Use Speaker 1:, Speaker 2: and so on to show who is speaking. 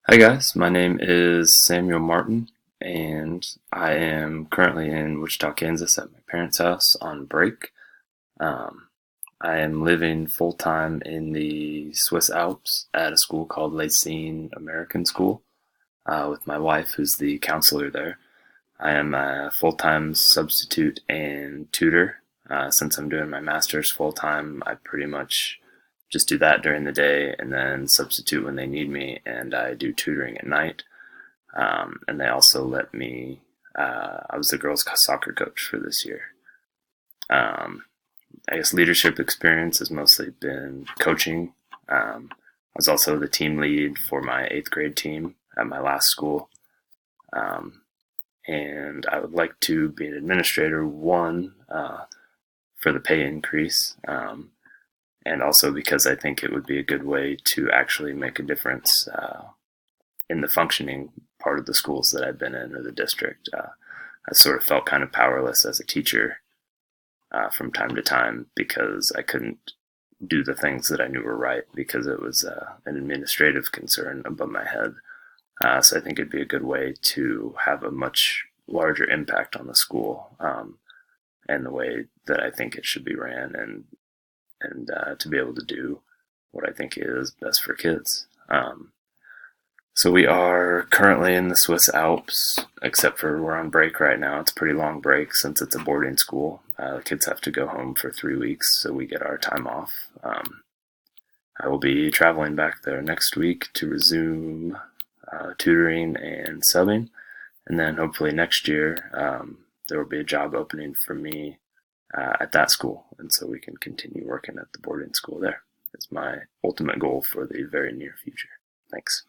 Speaker 1: Hi guys, my name is Samuel Martin, and I am currently in Wichita, Kansas at my parents' house on break. Um, I am living full time in the Swiss Alps at a school called Lacine American School with my wife, who's the counselor there. I am a full time substitute and tutor. Since I'm doing my master's full time, I pretty much just do that during the day and then substitute when they need me, and I do tutoring at night. And they also let me, I was the girls' soccer coach for this year. Um, I guess leadership experience has mostly been coaching. I was also the team lead for my eighth grade team at my last school. Um, and I would like to be an administrator, one, for the pay increase, and also because I think it would be a good way to actually make a difference in the functioning part of the schools that I've been in or the district. I sort of felt kind of powerless as a teacher from time to time because I couldn't do the things that I knew were right because it was an administrative concern above my head. So I think it'd be a good way to have a much larger impact on the school and the way that I think it should be ran, and to be able to do what I think is best for kids. So we are currently in the Swiss Alps, except for we're on break right now. It's a pretty long break since it's a boarding school. The kids have to go home for 3 weeks, so we get our time off. I will be traveling back there next week to resume tutoring and subbing, and then hopefully next year there will be a job opening for me at that school, and so we can continue working at the boarding school there. It's my ultimate goal for the very near future. Thanks.